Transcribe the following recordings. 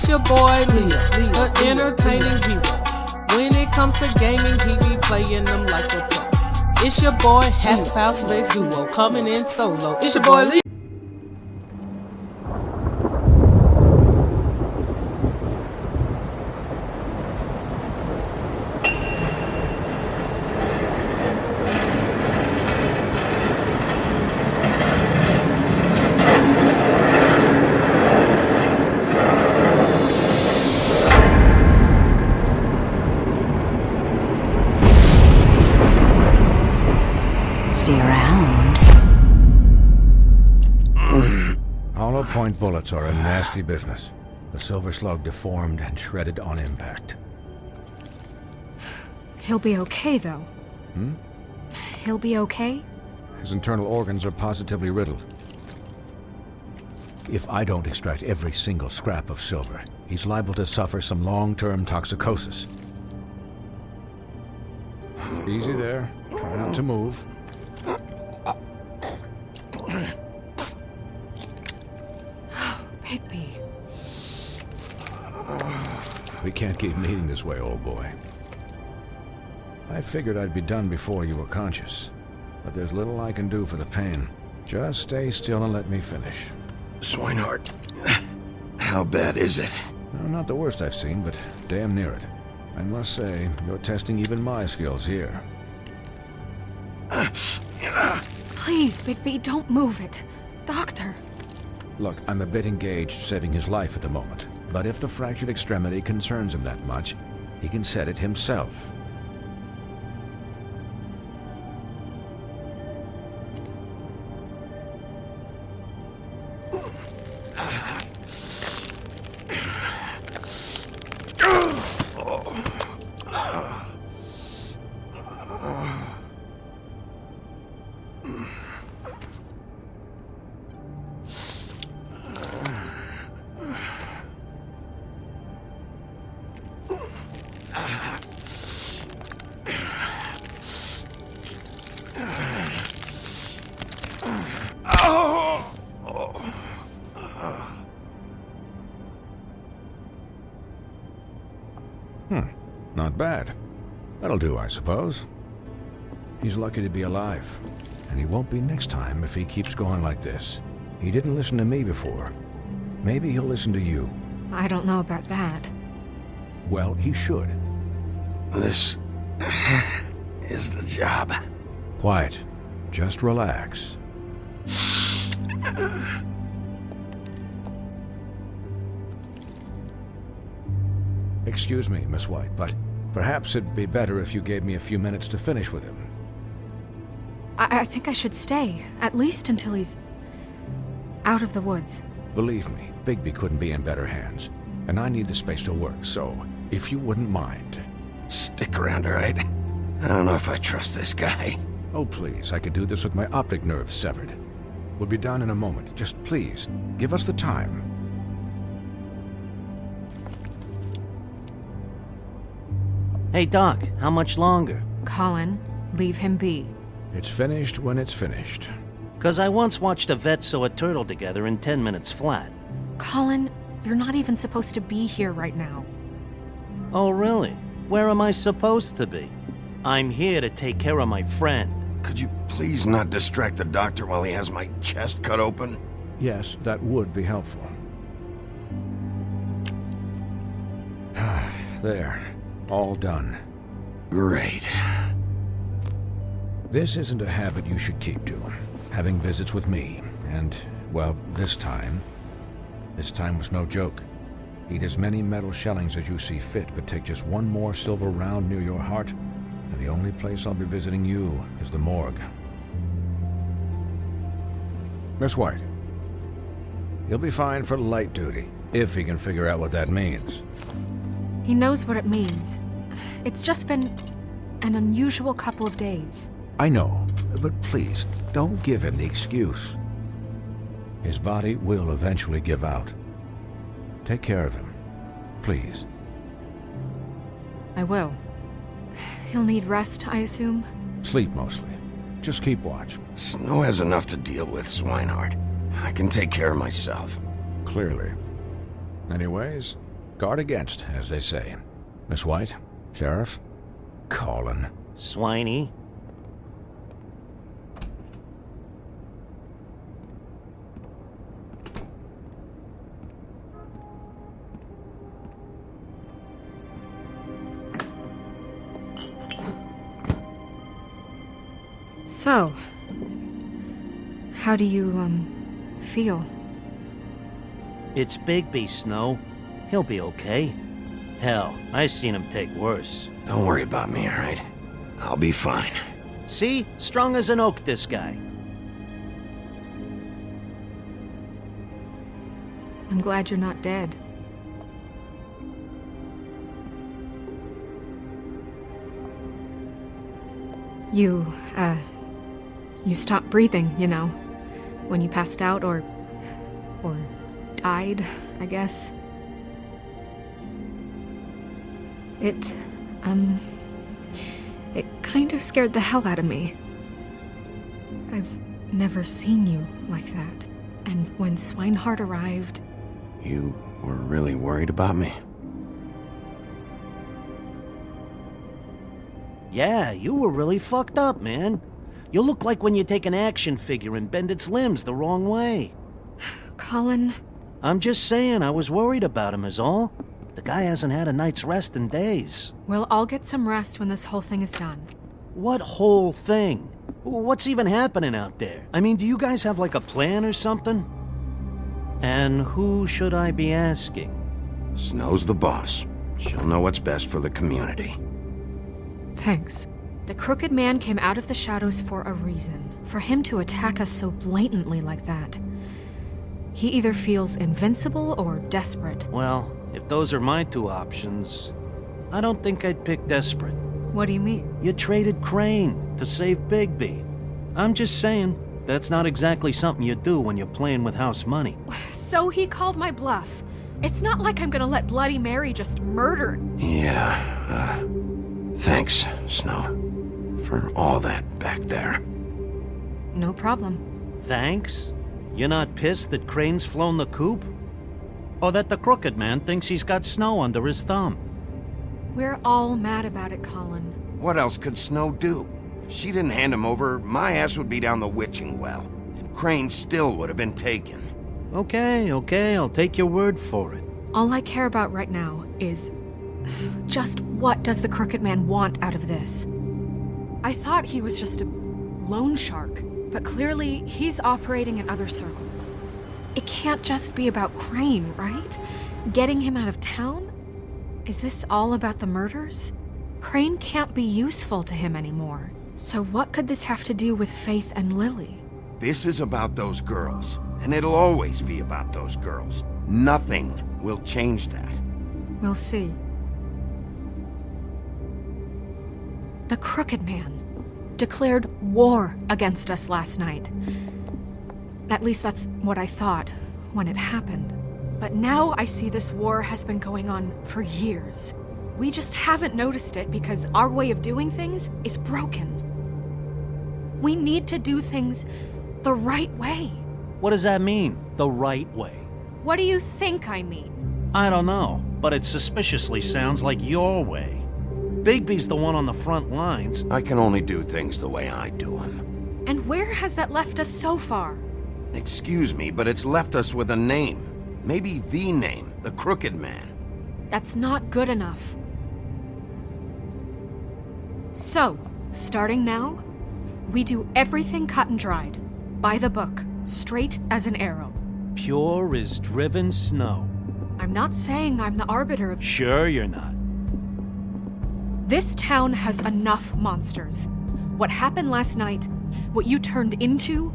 It's your boy Leo, an entertaining hero. When it comes to gaming, he be playing them like a pro. It's your boy, Half House Legs Duo, coming in solo. It's your boy Leo. See you around. Hollow point bullets are a nasty business. The silver slug deformed and shredded on impact. He'll be okay, though. He'll be okay? His internal organs are positively riddled. If I don't extract every single scrap of silver, he's liable to suffer some long-term toxicosis. Easy there. Try not to move. Bigby. We can't keep meeting this way, old boy. I figured I'd be done before you were conscious, but there's little I can do for the pain. Just stay still and let me finish. Swinehart, how bad is it? No, not the worst I've seen, but damn near it. I must say, you're testing even my skills here. Please, Bigby, don't move it. Doctor. Look, I'm a bit engaged saving his life at the moment, but if the fractured extremity concerns him that much, he can set it himself. Not bad. That'll do, I suppose. He's lucky to be alive, and he won't be next time if he keeps going like this. He didn't listen to me before. Maybe he'll listen to you. I don't know about that. Well, he should. This is the job. Quiet. Just relax. Excuse me, Miss White, but perhaps it'd be better if you gave me a few minutes to finish with him. I think I should stay, at least until he's out of the woods. Believe me, Bigby couldn't be in better hands, and I need the space to work, so if you wouldn't mind. Stick around, all right? I don't know if I trust this guy. Oh, please, I could do this with my optic nerve severed. We'll be done in a moment. Just please, give us the time. Hey, Doc, how much longer? Colin, leave him be. It's finished when it's finished. 'Cause I once watched a vet sew a turtle together in 10 minutes flat. Colin, you're not even supposed to be here right now. Oh, really? Where am I supposed to be? I'm here to take care of my friend. Could you please not distract the doctor while he has my chest cut open? Yes, that would be helpful. There. All done. Great. This isn't a habit you should keep to. Having visits with me, and, well, this time was no joke. Eat as many metal shellings as you see fit, but take just one more silver round near your heart, and the only place I'll be visiting you is the morgue. Miss White, he'll be fine for light duty, if he can figure out what that means. He knows what it means. It's just been an unusual couple of days. I know, but please, don't give him the excuse. His body will eventually give out. Take care of him, please. I will. He'll need rest, I assume? Sleep mostly. Just keep watch. Snow has enough to deal with, Swinehart. I can take care of myself. Clearly. Anyways, Guard against, as they say. Miss White? Sheriff? Colin. Swiney. So, how do you, feel? It's Bigby, Snow. He'll be okay. Hell, I seen him take worse. Don't worry about me, alright? I'll be fine. See? Strong as an oak, this guy. I'm glad you're not dead. You stopped breathing, you know, when you passed out or died, I guess. It kind of scared the hell out of me. I've never seen you like that. And when Swinehart arrived... You were really worried about me? Yeah, you were really fucked up, man. You look like when you take an action figure and bend its limbs the wrong way. Colin... I'm just saying, I was worried about him is all. The guy hasn't had a night's rest in days. We'll all get some rest when this whole thing is done. What whole thing? What's even happening out there? I mean, do you guys have like a plan or something? And who should I be asking? Snow's the boss. She'll know what's best for the community. Thanks. The Crooked Man came out of the shadows for a reason. For him to attack us so blatantly like that. He either feels invincible or desperate. Well, if those are my two options, I don't think I'd pick desperate. What do you mean? You traded Crane to save Bigby. I'm just saying, that's not exactly something you do when you're playing with house money. So he called my bluff. It's not like I'm gonna let Bloody Mary just murder... Yeah, thanks, Snow, for all that back there. No problem. Thanks? You're not pissed that Crane's flown the coop? Or that the Crooked Man thinks he's got Snow under his thumb? We're all mad about it, Colin. What else could Snow do? If she didn't hand him over, my ass would be down the witching well, and Crane still would have been taken. Okay, I'll take your word for it. All I care about right now is... just what does the Crooked Man want out of this? I thought he was just a loan shark, but clearly he's operating in other circles. It can't just be about Crane, right? Getting him out of town? Is this all about the murders? Crane can't be useful to him anymore. So what could this have to do with Faith and Lily? This is about those girls, and it'll always be about those girls. Nothing will change that. We'll see. The Crooked Man declared war against us last night. At least that's what I thought when it happened. But now I see this war has been going on for years. We just haven't noticed it because our way of doing things is broken. We need to do things the right way. What does that mean, the right way? What do you think I mean? I don't know, but it suspiciously sounds like your way. Bigby's the one on the front lines. I can only do things the way I do them. And where has that left us so far? Excuse me, but it's left us with a name. Maybe the name, the Crooked Man. That's not good enough. So, starting now, we do everything cut and dried. By the book, straight as an arrow. Pure as driven snow. I'm not saying I'm the arbiter of... Sure you're not. This town has enough monsters. What happened last night, what you turned into,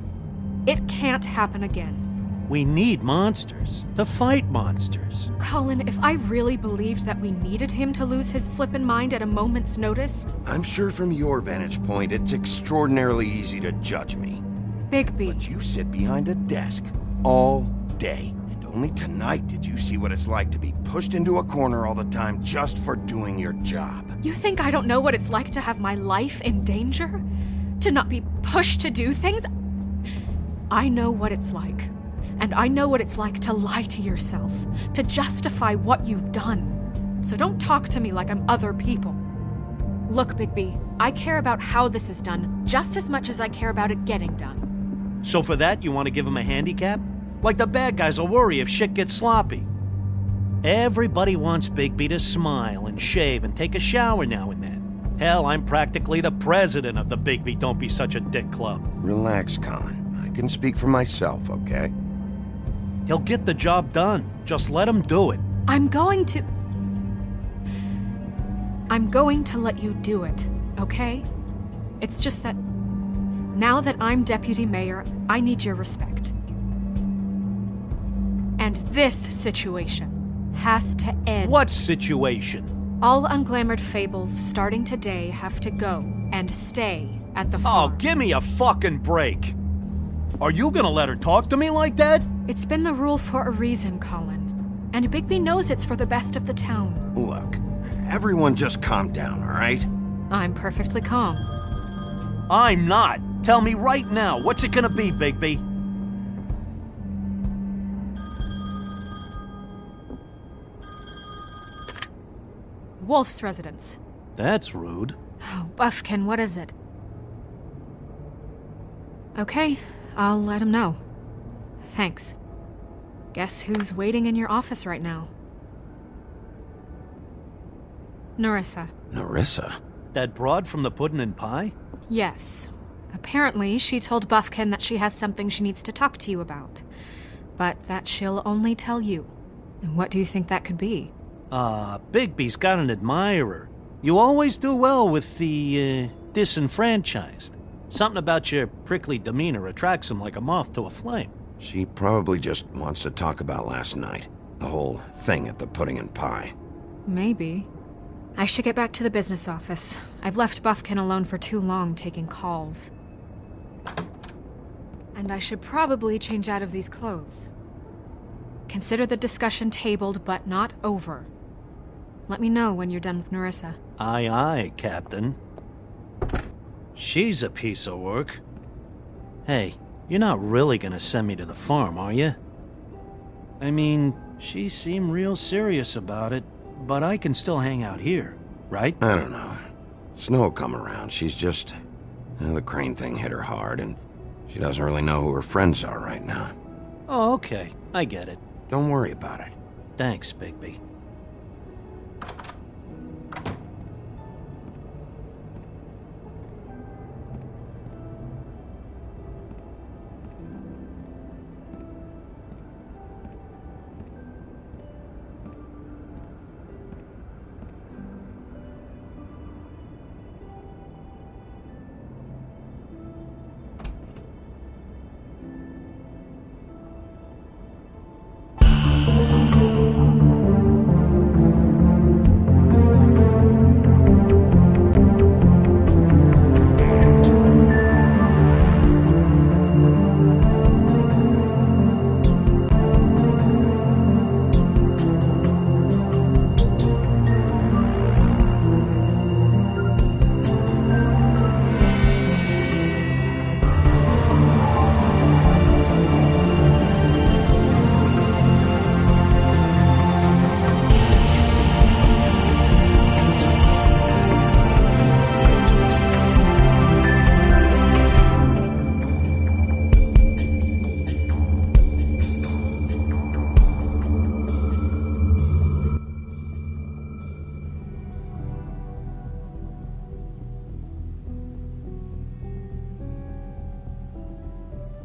it can't happen again. We need monsters to fight monsters. Colin, if I really believed that we needed him to lose his flippin' mind at a moment's notice... I'm sure from your vantage point, it's extraordinarily easy to judge me. Bigby. But you sit behind a desk all day. And only tonight did you see what it's like to be pushed into a corner all the time just for doing your job. You think I don't know what it's like to have my life in danger? To not be pushed to do things? I know what it's like. And I know what it's like to lie to yourself, to justify what you've done. So don't talk to me like I'm other people. Look, Bigby, I care about how this is done just as much as I care about it getting done. So for that, you want to give him a handicap? Like the bad guys will worry if shit gets sloppy. Everybody wants Bigby to smile and shave and take a shower now and then. Hell, I'm practically the president of the Bigby Don't Be Such a Dick Club. Relax, Colin. I can speak for myself, okay? He'll get the job done. Just let him do it. I'm going to let you do it, okay? It's just that now that I'm deputy mayor, I need your respect. And this situation has to end. What situation? All unglamored fables starting today have to go and stay at the farm. Oh, give me a fucking break. Are you gonna let her talk to me like that? It's been the rule for a reason, Colin. And Bigby knows it's for the best of the town. Look, everyone just calm down, all right? I'm perfectly calm. I'm not. Tell me right now, what's it gonna be, Bigby? Wolf's residence. That's rude. Oh, Buffkin, what is it? Okay, I'll let him know. Thanks. Guess who's waiting in your office right now? Nerissa. Nerissa? That broad from the puddin' and pie? Yes. Apparently, she told Buffkin that she has something she needs to talk to you about. But that she'll only tell you. And what do you think that could be? Bigby's got an admirer. You always do well with the, disenfranchised. Something about your prickly demeanor attracts him like a moth to a flame. She probably just wants to talk about last night. The whole thing at the pudding and pie. Maybe. I should get back to the business office. I've left Buffkin alone for too long taking calls. And I should probably change out of these clothes. Consider the discussion tabled but not over. Let me know when you're done with Nerissa. Aye, aye, Captain. She's a piece of work. Hey, you're not really gonna send me to the farm, are you? I mean, she seemed real serious about it, but I can still hang out here, right? I don't know. Snow come around. She's just... the crane thing hit her hard, and she doesn't really know who her friends are right now. Oh, okay. I get it. Don't worry about it. Thanks, Bigby.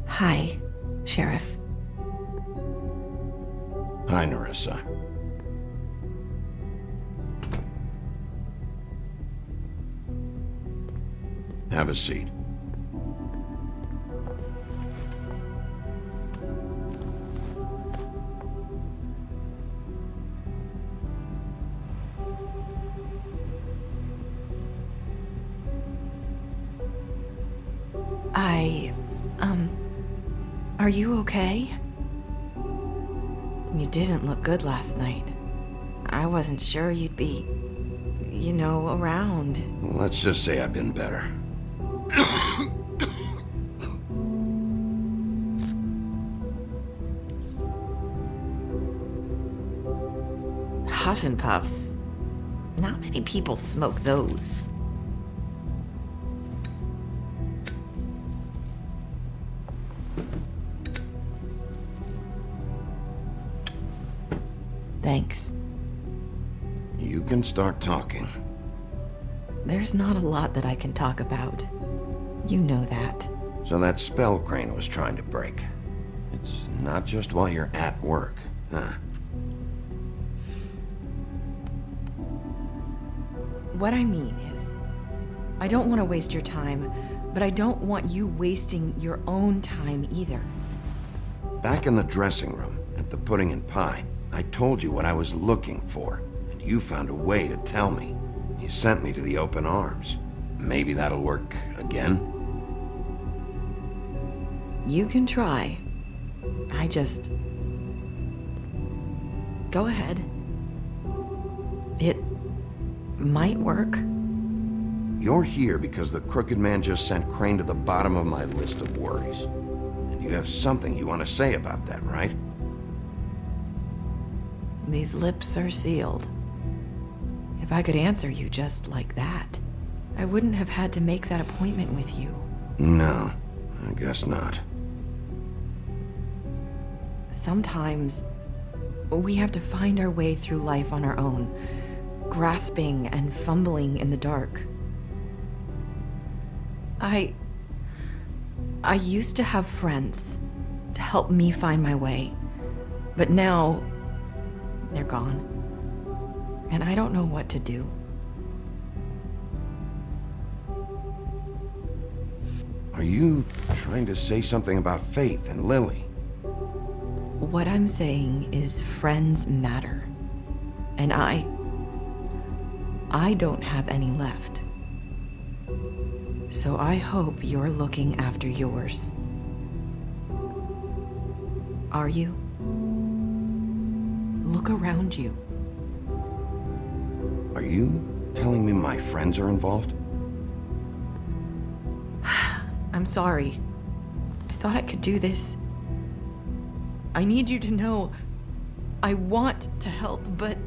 Hi, Sheriff. Hi, Nerissa. Have a seat. Are you okay? You didn't look good last night. I wasn't sure you'd be, around. Let's just say I've been better. Puffin' Puffs. Not many people smoke those. Thanks. You can start talking. There's not a lot that I can talk about. You know that. So that spell Crane was trying to break. It's not just while you're at work, huh? What I mean is, I don't want to waste your time, but I don't want you wasting your own time either. Back in the dressing room, at the pudding and pie, I told you what I was looking for, and you found a way to tell me. You sent me to the open arms. Maybe that'll work again? You can try. I just... Go ahead. It might work. You're here because the Crooked Man just sent Crane to the bottom of my list of worries. And you have something you want to say about that, right? These lips are sealed. If I could answer you just like that, I wouldn't have had to make that appointment with you. No, I guess not. Sometimes, we have to find our way through life on our own, grasping and fumbling in the dark. I used to have friends to help me find my way, but now they're gone, and I don't know what to do. Are you trying to say something about Faith and Lily? What I'm saying is friends matter, and I don't have any left. So I hope you're looking after yours. Are you? Look around you. Are you telling me my friends are involved? I'm sorry. I thought I could do this. I need you to know I want to help, but...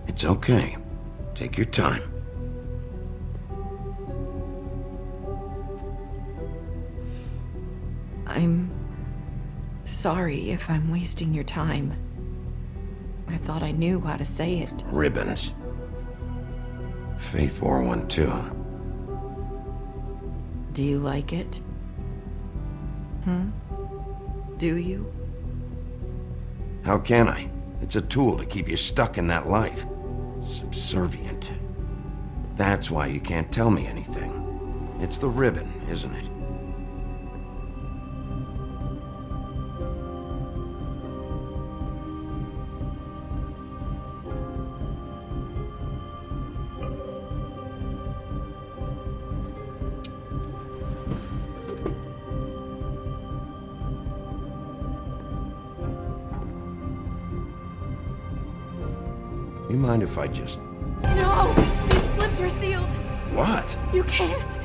It's okay. Take your time. I'm sorry if I'm wasting your time. I thought I knew how to say it. Ribbons. Faith wore one too. Do you like it? Do you? How can I? It's a tool to keep you stuck in that life. Subservient. That's why you can't tell me anything. It's the ribbon, isn't it? You mind if I just... No! These lips are sealed! What? You can't!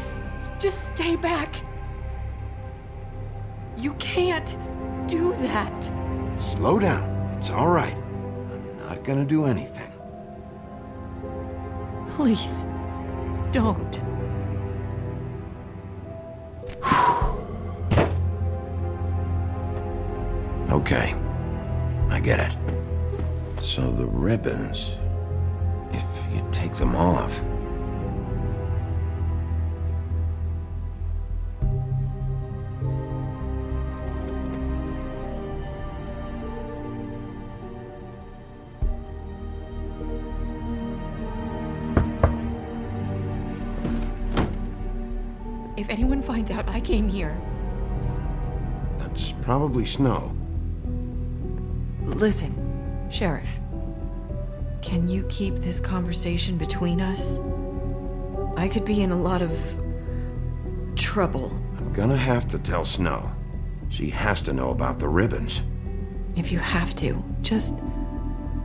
Just stay back! You can't do that! Slow down. It's all right. I'm not gonna do anything. Please, don't. Okay. I get it. So the ribbons... If you take them off... If anyone finds out I came here... That's probably Snow. Listen, Sheriff. Can you keep this conversation between us? I could be in a lot of... trouble. I'm gonna have to tell Snow. She has to know about the ribbons. If you have to, just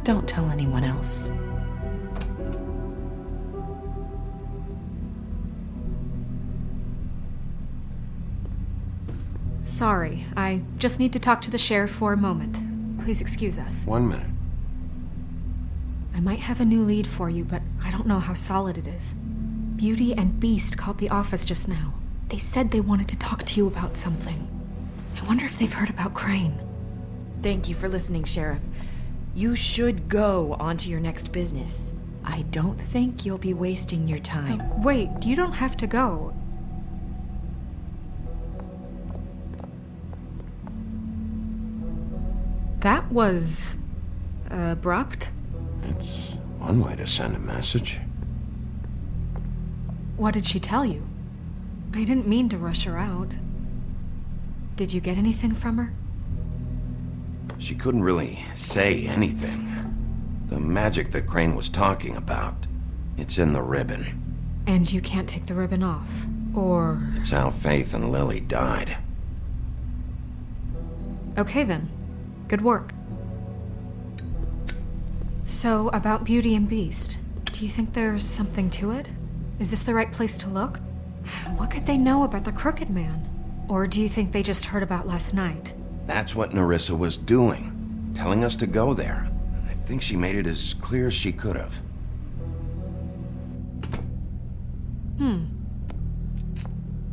don't tell anyone else. Sorry, I just need to talk to the sheriff for a moment. Please excuse us. 1 minute. I might have a new lead for you, but I don't know how solid it is. Beauty and Beast called the office just now. They said they wanted to talk to you about something. I wonder if they've heard about Crane. Thank you for listening, Sheriff. You should go on to your next business. I don't think you'll be wasting your time. Wait, you don't have to go. That was abrupt. It's one way to send a message. What did she tell you? I didn't mean to rush her out. Did you get anything from her? She couldn't really say anything. The magic that Crane was talking about, it's in the ribbon. And you can't take the ribbon off, or... It's how Faith and Lily died. Okay then. Good work. So, about Beauty and Beast, do you think there's something to it? Is this the right place to look? What could they know about the Crooked Man? Or do you think they just heard about last night? That's what Nerissa was doing, telling us to go there. I think she made it as clear as she could have.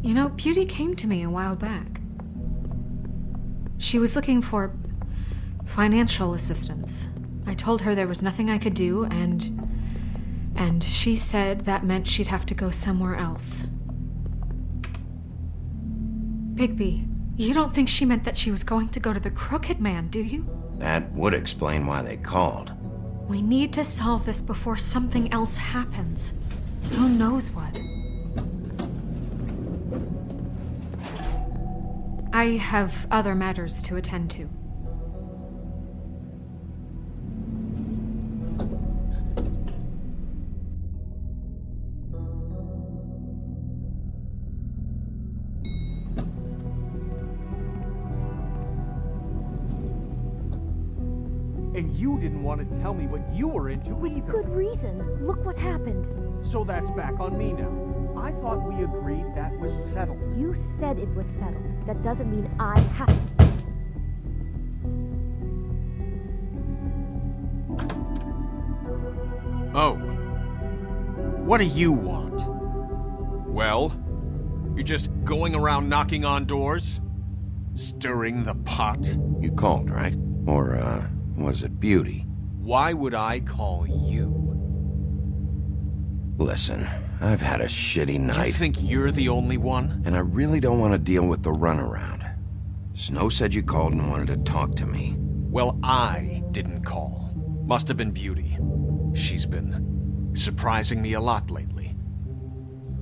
You know, Beauty came to me a while back. She was looking for financial assistance. I told her there was nothing I could do, and she said that meant she'd have to go somewhere else. Bigby, you don't think she meant that she was going to go to the Crooked Man, do you? That would explain why they called. We need to solve this before something else happens. Who knows what? I have other matters to attend to. And you didn't want to tell me what you were into either. Good reason. Look what happened. So that's back on me now. I thought we agreed that was settled. You said it was settled. That doesn't mean I have to. Oh. What do you want? Well, you're just going around knocking on doors? Stirring the pot? You called, right? Or, was it Beauty? Why would I call you? Listen, I've had a shitty night. You think you're the only one? And I really don't want to deal with the runaround. Snow said you called and wanted to talk to me. Well, I didn't call. Must have been Beauty. She's been surprising me a lot lately.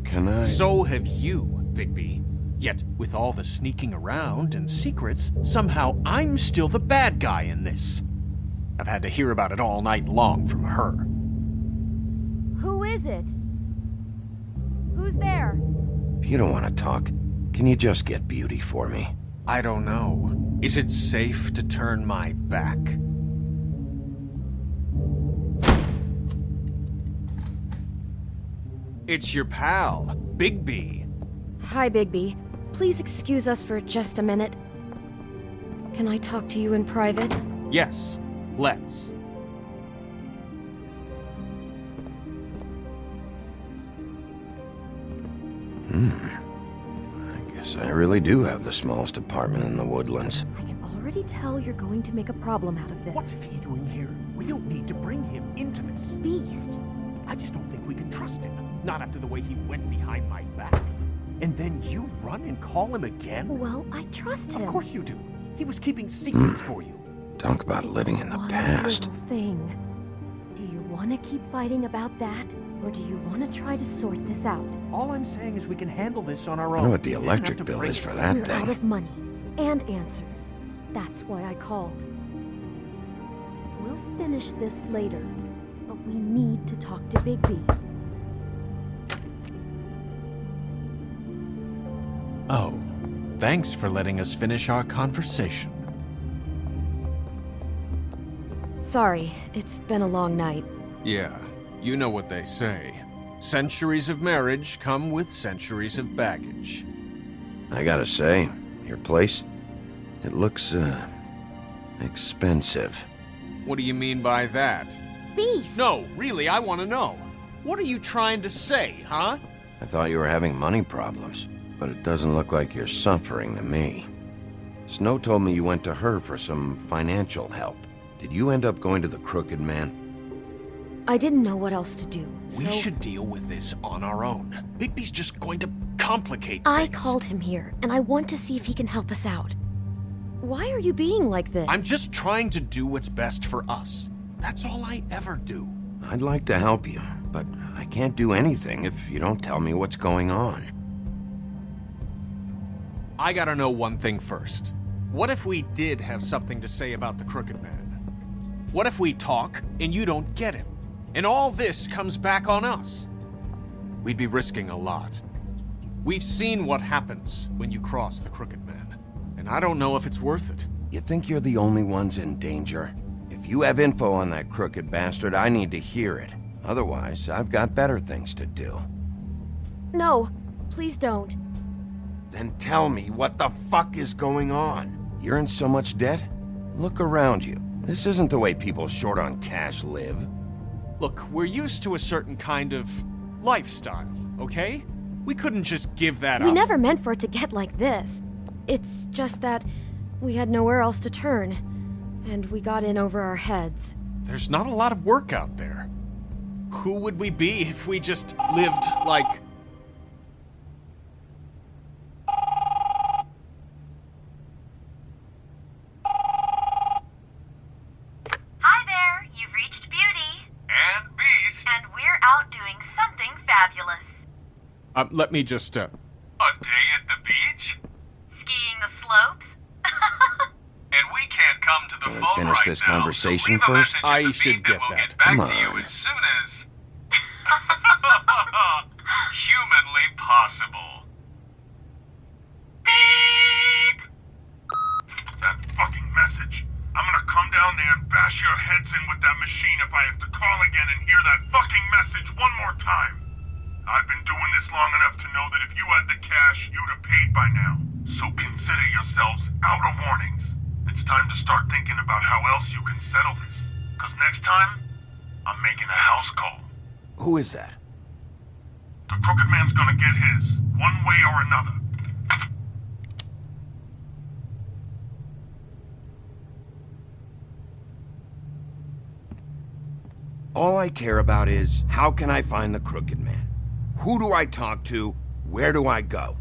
Can I... So have you, Bigby. Yet, with all the sneaking around and secrets, somehow I'm still the bad guy in this. I've had to hear about it all night long from her. Who is it? Who's there? If you don't want to talk, can you just get Beauty for me? I don't know. Is it safe to turn my back? It's your pal, Bigby. Hi, Bigby. Please excuse us for just a minute. Can I talk to you in private? Yes, let's. I guess I really do have the smallest apartment in the Woodlands. I can already tell you're going to make a problem out of this. What's he doing here? We don't need to bring him into this. Beast. I just don't think we can trust him. Not after the way he went behind my back. And then you run and call him again? Well, I trust him. Of course you do. He was keeping secrets for you. Talk about living in the One past. little thing. Do you want to keep fighting about that, or do you want to try to sort this out? All I'm saying is we can handle this on our I own. know what the We don't have electric to bill bring is it. for that We're out thing. of money and answers. That's why I called. We'll finish this later, but we need to talk to Bigby. Oh, thanks for letting us finish our conversation. Sorry, it's been a long night. Yeah, you know what they say. Centuries of marriage come with centuries of baggage. I gotta say, Your place? It looks, expensive. What do you mean by that? Beast! No, really, I want to know. What are you trying to say, huh? I thought you were having money problems, but it doesn't look like you're suffering to me. Snow told me you went to her for some financial help. Did you end up going to the Crooked Man? I didn't know what else to do, We so should deal with this on our own. Bigby's just going to complicate I things. called him here, and I want to see if he can help us out. Why are you being like this? I'm just trying to do what's best for us. That's all I ever do. I'd like to help you, but I can't do anything if you don't tell me what's going on. I gotta know one thing first. What if we did have something to say about the Crooked Man? What if we talk and you don't get him? And all this comes back on us? We'd be risking a lot. We've seen what happens when you cross the Crooked Man, and I don't know if it's worth it. You think you're the only ones in danger? If you have info on that crooked bastard, I need to hear it. Otherwise, I've got better things to do. No, please don't. Then tell me what the fuck is going on? You're in so much debt? Look around you. This isn't the way people short on cash live. Look, we're used to a certain kind of lifestyle, okay? We couldn't just give that up. We never meant for it to get like this. It's just that we had nowhere else to turn, and we got in over our heads. There's not a lot of work out there. Who would we be if we just lived like... Hi there, you've reached Beauty. And Beast. And we're out doing something fabulous. let me just, A day at the beach? Skiing the slopes? And we can't come to the Can we phone finish right this now, conversation so leave a first? message at I the should beep get and we'll that. Get back Come to you on. as soon as... humanly possible. Beep! That fucking message. I'm gonna come down there and bash your heads in with that machine if I have to call again and hear that fucking message one more time. I've been doing this long enough to know that if you had the cash, you'd have paid by now. So consider yourselves out of warnings. It's time to start thinking about how else you can settle this. Cause next time, I'm making a house call. Who is that? The Crooked Man's gonna get his, one way or another. All I care about is, how can I find the Crooked Man? Who do I talk to? Where do I go?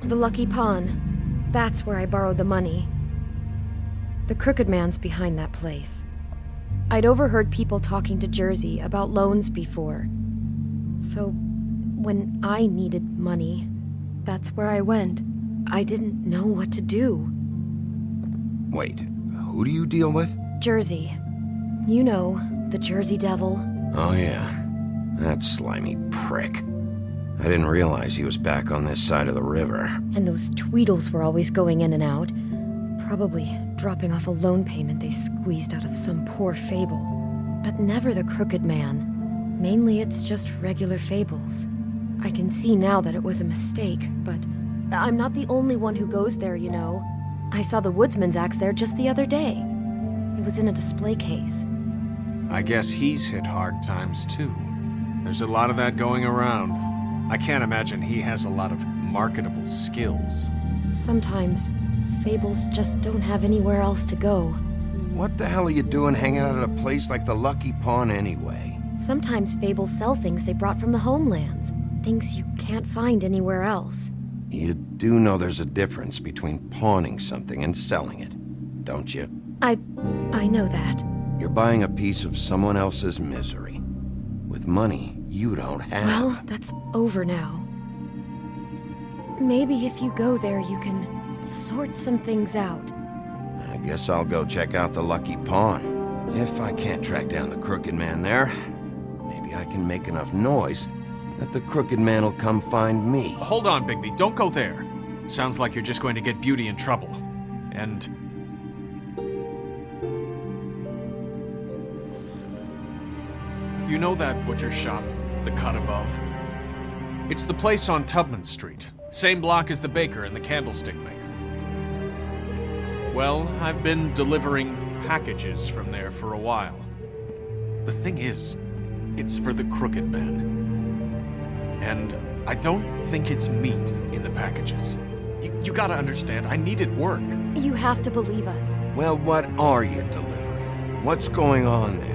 The Lucky Pawn. That's where I borrowed the money. The Crooked Man's behind that place. I'd overheard people talking to Jersey about loans before. So, when I needed money, that's where I went. I didn't know what to do. Wait, who do you deal with? Jersey. You know, the Jersey Devil. Oh yeah, that slimy prick. I didn't realize he was back on this side of the river. And those Tweedles were always going in and out. Probably dropping off a loan payment they squeezed out of some poor fable. But never the Crooked Man. Mainly it's just regular fables. I can see now that it was a mistake, but I'm not the only one who goes there, you know. I saw the woodsman's axe there just the other day. It was in a display case. I guess he's hit hard times too. There's a lot of that going around. I can't imagine he has a lot of marketable skills. Sometimes, fables just don't have anywhere else to go. What the hell are you doing hanging out at a place like the Lucky Pawn anyway? Sometimes fables sell things they brought from the homelands. Things you can't find anywhere else. You do know there's a difference between pawning something and selling it, don't you? I know that. You're buying a piece of someone else's misery. With money you don't have. Well, that's over now. Maybe if you go there, you can sort some things out. I guess I'll go check out the Lucky Pawn. If I can't track down the Crooked Man there, maybe I can make enough noise that the Crooked Man will come find me. Hold on, Bigby, don't go there. Sounds like you're just going to get Beauty in trouble. And... You know that butcher shop, the cut above? It's the place on Tubman Street. Same block as the baker and the candlestick maker. Well, I've been delivering packages from there for a while. The thing is, it's for the Crooked Man. And I don't think it's meat in the packages. You gotta understand, I needed work. You have to believe us. Well, what are you delivering? What's going on there?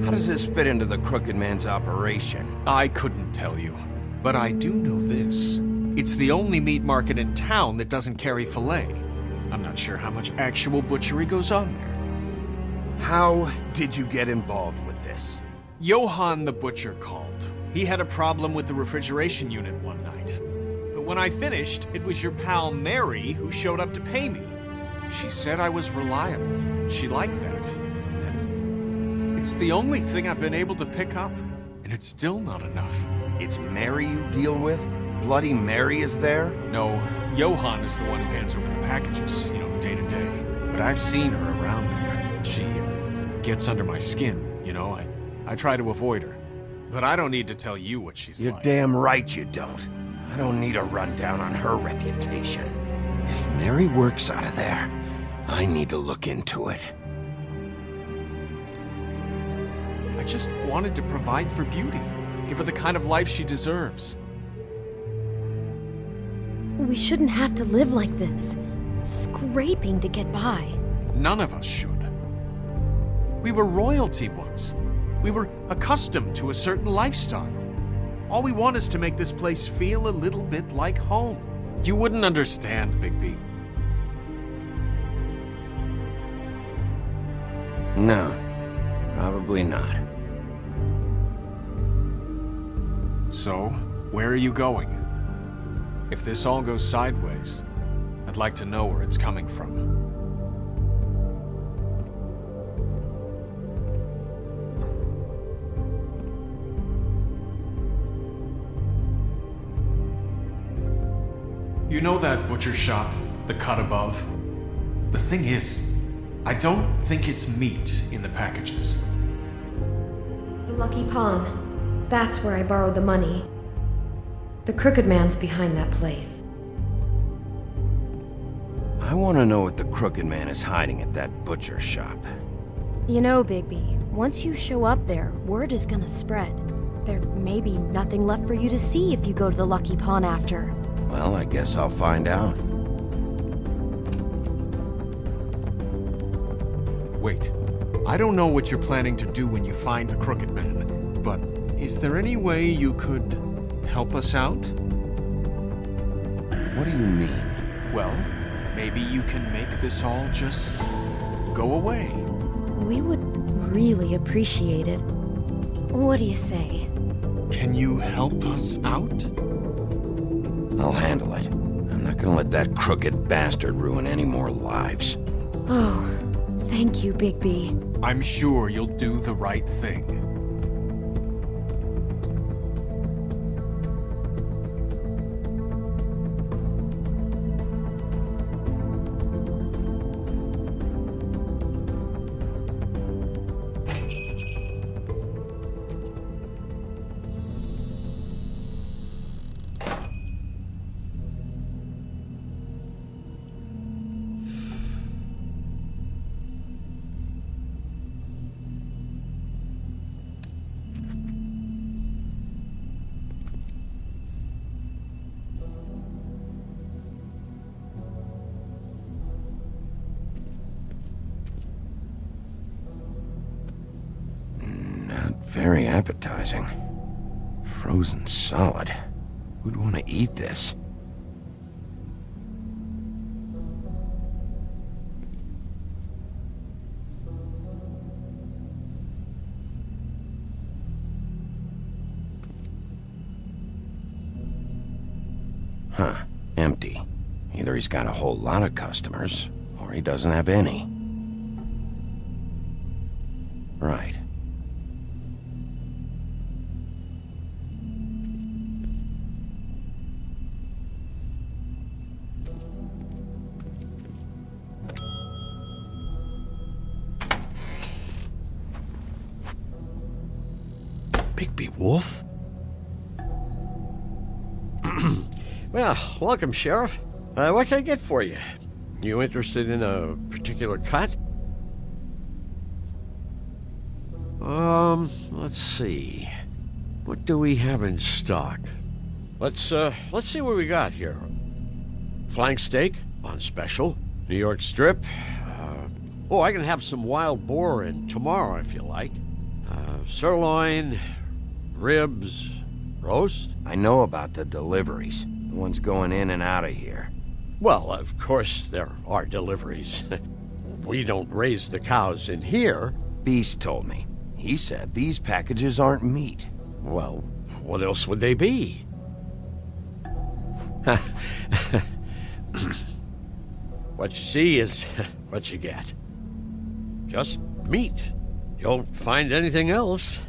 How does this fit into the Crooked Man's operation? I couldn't tell you, but I do know this. It's the only meat market in town that doesn't carry filet. I'm not sure how much actual butchery goes on there. How did you get involved with this? Johann the butcher called. He had a problem with the refrigeration unit one night. But when I finished, it was your pal Mary who showed up to pay me. She said I was reliable. She liked that. And it's the only thing I've been able to pick up, and it's still not enough. It's Mary you deal with? Bloody Mary is there? No, Johann is the one who hands over the packages, day to day. But I've seen her around there. She gets under my skin, I try to avoid her. But I don't need to tell you what she's You're like. damn right you don't. I don't need a rundown on her reputation. If Mary works out of there, I need to look into it. I just wanted to provide for Beauty. Give her the kind of life she deserves. We shouldn't have to live like this, scraping to get by. None of us should. We were royalty once. We were accustomed to a certain lifestyle. All we want is to make this place feel a little bit like home. You wouldn't understand, Bigby. No, probably not. So, where are you going? If this all goes sideways, I'd like to know where it's coming from. You know that butcher shop, the cut above? The thing is, I don't think it's meat in the packages. The Lucky Pawn. That's where I borrowed the money. The Crooked Man's behind that place. I want to know what the Crooked Man is hiding at that butcher shop. You know, Bigby, once you show up there, word is gonna spread. There may be nothing left for you to see if you go to the Lucky Pawn after. Well, I guess I'll find out. Wait, I don't know what you're planning to do when you find the Crooked Man, but is there any way you could help us out? What do you mean? Well, maybe you can make this all just go away. We would really appreciate it. What do you say? Can you help us out? I'll handle it. I'm not gonna let that crooked bastard ruin any more lives. Oh, thank you, Bigby. I'm sure you'll do the right thing. Very appetizing. Frozen solid. Who'd want to eat this? Huh. Empty. Either he's got a whole lot of customers, or he doesn't have any. Right. Bigby Wolf? Well, welcome, Sheriff. What can I get for you? You interested in a particular cut? Let's see. What do we have in stock? Let's see what we got here. Flank steak on special. New York strip. I can have some wild boar in tomorrow if you like. Sirloin, ribs, roast. I know about the deliveries. The ones going in and out of here. Well, of course there are deliveries. We don't raise the cows in here. Beast told me. He said these packages aren't meat. Well, what else would they be? What you see is what you get. Just meat. You don't find anything else.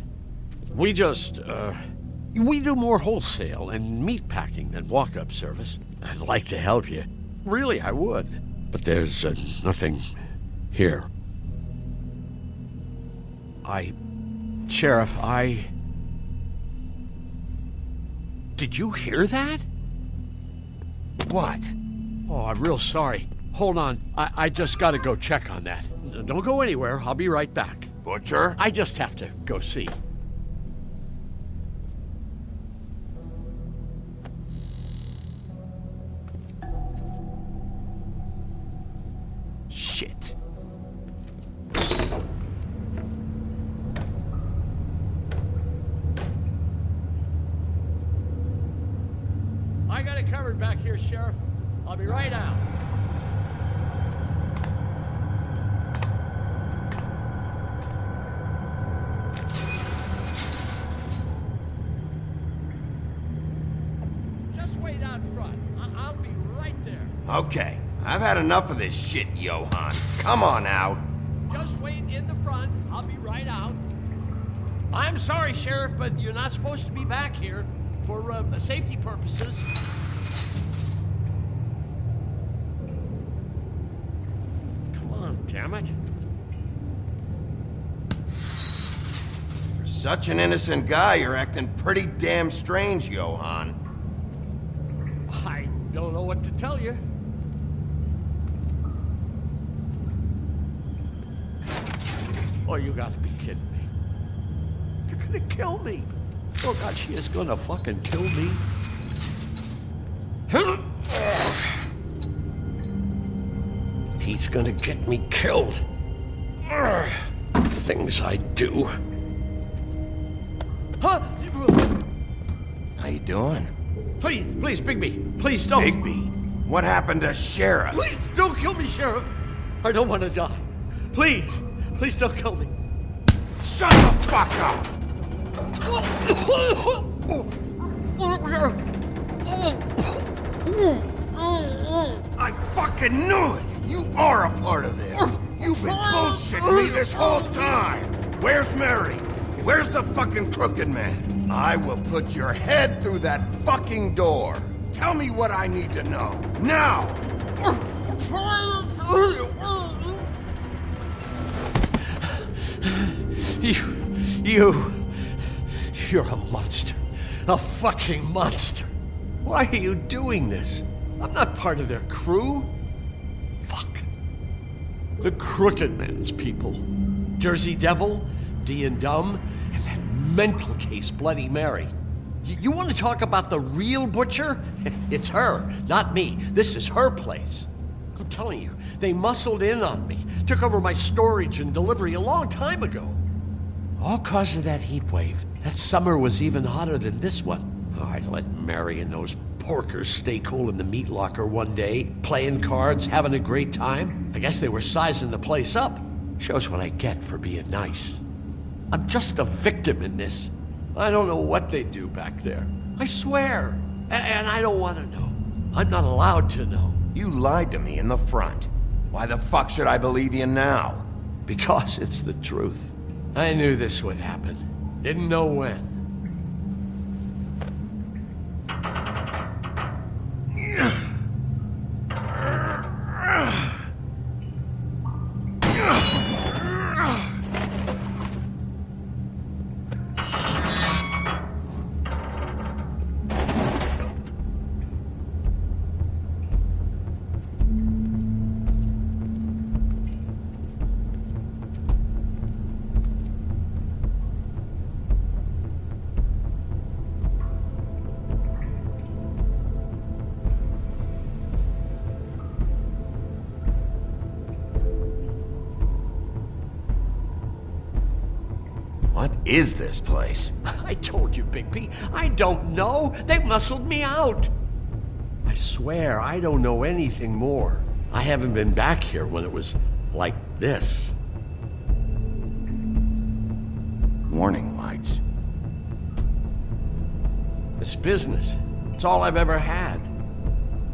We do more wholesale and meat packing than walk-up service. I'd like to help you. Really, I would. But there's nothing here. Sheriff, Did you hear that? What? Oh, I'm real sorry. Hold on. I just gotta go check on that. Don't go anywhere. I'll be right back. Butcher? I just have to go see. Shit. I got it covered back here, Sheriff. I'll be right out. Just wait out front. I'll be right there. Okay, I've had enough of this shit, Johan. Come on out. Just wait in the front. I'll be right out. I'm sorry, Sheriff, but you're not supposed to be back here for safety purposes. Come on, damn it. For such an innocent guy, you're acting pretty damn strange, Johan. I don't know what to tell you. Oh, you gotta be kidding me. They're gonna kill me. Oh, God, she is gonna fucking kill me. He's gonna get me killed. Things I do. Huh? How you doing? Please, Bigby. Please don't. Bigby? What happened to Sheriff? Please don't kill me, Sheriff. I don't want to die. Please don't kill me. Shut the fuck up! I fucking knew it! You are a part of this! You've been bullshitting me this whole time! Where's Mary? Where's the fucking crooked man? I will put your head through that fucking door! Tell me what I need to know! Now! You're a monster. A fucking monster. Why are you doing this? I'm not part of their crew. Fuck. The Crooked Man's people. Jersey Devil, D and Dumb, and that mental case Bloody Mary. You want to talk about the real butcher? It's her, not me. This is her place. I'm telling you, they muscled in on me, took over my storage and delivery a long time ago. All cause of that heat wave. That summer was even hotter than this one. Oh, I'd let Mary and those porkers stay cool in the meat locker one day, playing cards, having a great time. I guess they were sizing the place up. Shows what I get for being nice. I'm just a victim in this. I don't know what they do back there. I swear. And I don't want to know. I'm not allowed to know. You lied to me in the front. Why the fuck should I believe you now? Because it's the truth. I knew this would happen. Didn't know when. is this place? I told you, Bigby, I don't know. They muscled me out. I swear, I don't know anything more. I haven't been back here when it was like this. Warning lights. It's business. It's all I've ever had.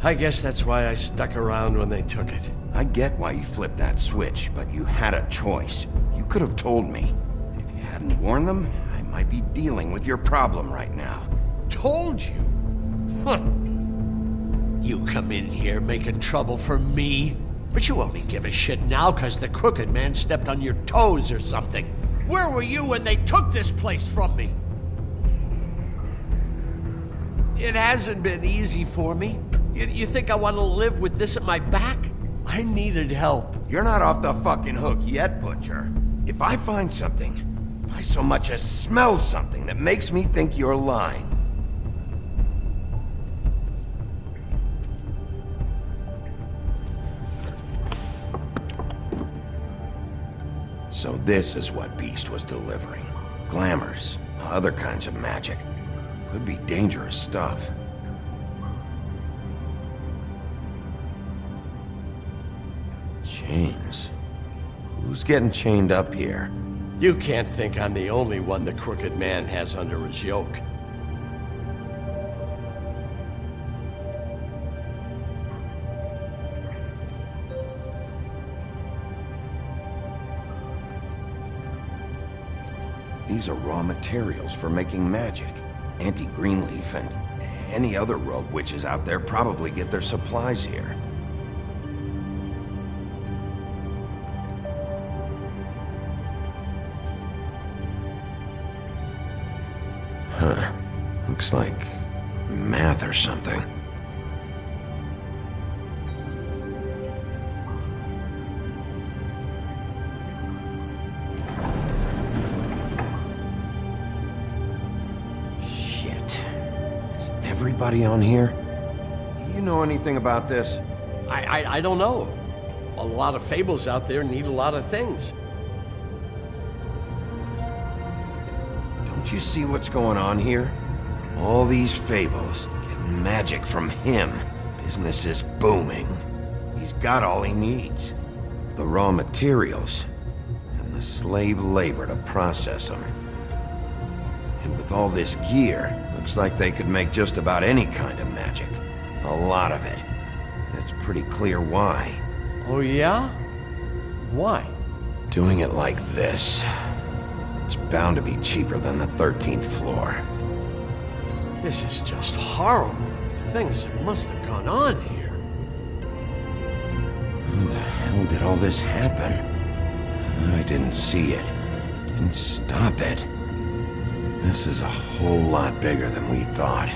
I guess that's why I stuck around when they took it. I get why you flipped that switch, but you had a choice. You could have told me. If you hadn't warned them, I might be dealing with your problem right now. Told you? Huh. You come in here making trouble for me, but you only give a shit now because the Crooked Man stepped on your toes or something. Where were you when they took this place from me? It hasn't been easy for me. You think I want to live with this at my back? I needed help. You're not off the fucking hook yet, Butcher. If I find something, if I so much as smell something that makes me think you're lying. So this is what Beast was delivering. Glamours, other kinds of magic. Could be dangerous stuff. Chains. Who's getting chained up here? You can't think I'm the only one the Crooked Man has under his yoke. These are raw materials for making magic. Auntie Greenleaf and any other rogue witches out there probably get their supplies here. Huh. Looks like math or something. Everybody on here? You know anything about this? I don't know. A lot of fables out there need a lot of things. Don't you see what's going on here? All these fables getting magic from him. Business is booming. He's got all he needs. The raw materials and the slave labor to process them. And with all this gear, looks like they could make just about any kind of magic. A lot of it. And it's pretty clear why. Oh yeah? Why? Doing it like this. It's bound to be cheaper than the 13th floor. This is just horrible. Things that must have gone on here. How the hell did all this happen? I didn't see it. Didn't stop it. This is a whole lot bigger than we thought.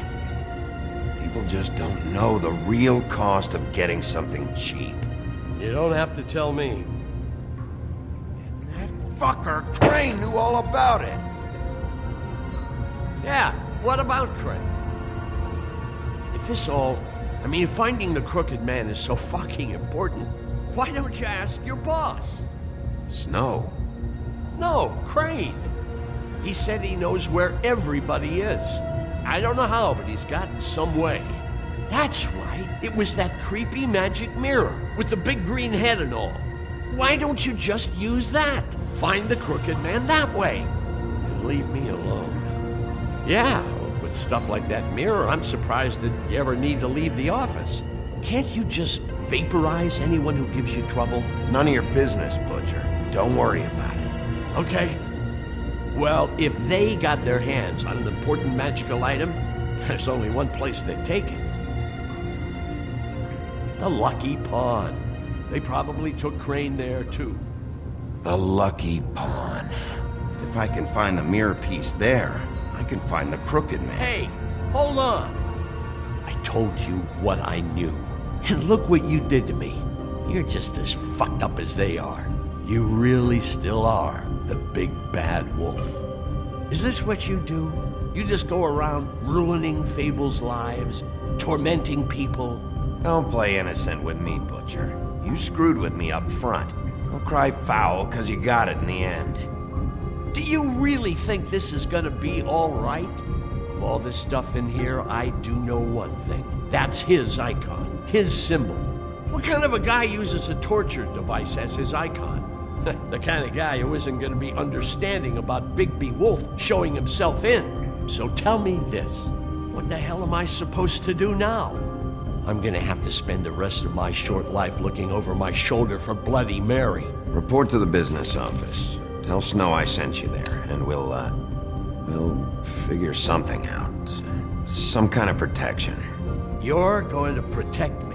People just don't know the real cost of getting something cheap. You don't have to tell me. That fucker Crane knew all about it. Yeah, what about Crane? If this all... if finding the Crooked Man is so fucking important, why don't you ask your boss? Snow? No, Crane. He said he knows where everybody is. I don't know how, but he's got some way. That's right. It was that creepy magic mirror with the big green head and all. Why don't you just use that? Find the Crooked Man that way. And leave me alone. Yeah, with stuff like that mirror, I'm surprised that you ever need to leave the office. Can't you just vaporize anyone who gives you trouble? None of your business, Butcher. Don't worry about it. Okay. Well, if they got their hands on an important magical item, there's only one place they'd take it. The Lucky Pawn. They probably took Crane there, too. The Lucky Pawn. If I can find the mirror piece there, I can find the Crooked Man. Hey, hold on. I told you what I knew. And look what you did to me. You're just as fucked up as they are. You really still are the big bad wolf. Is this what you do? You just go around ruining Fable's lives, tormenting people? Don't play innocent with me, Butcher. You screwed with me up front. Don't cry foul because you got it in the end. Do you really think this is gonna be all right? Of all this stuff in here, I do know one thing. That's his icon, his symbol. What kind of a guy uses a torture device as his icon? The kind of guy who isn't gonna be understanding about Bigby Wolf showing himself in. So tell me this, what the hell am I supposed to do now? I'm gonna have to spend the rest of my short life looking over my shoulder for Bloody Mary. Report to the business office. Tell Snow I sent you there, and we'll figure something out. Some kind of protection. You're going to protect me.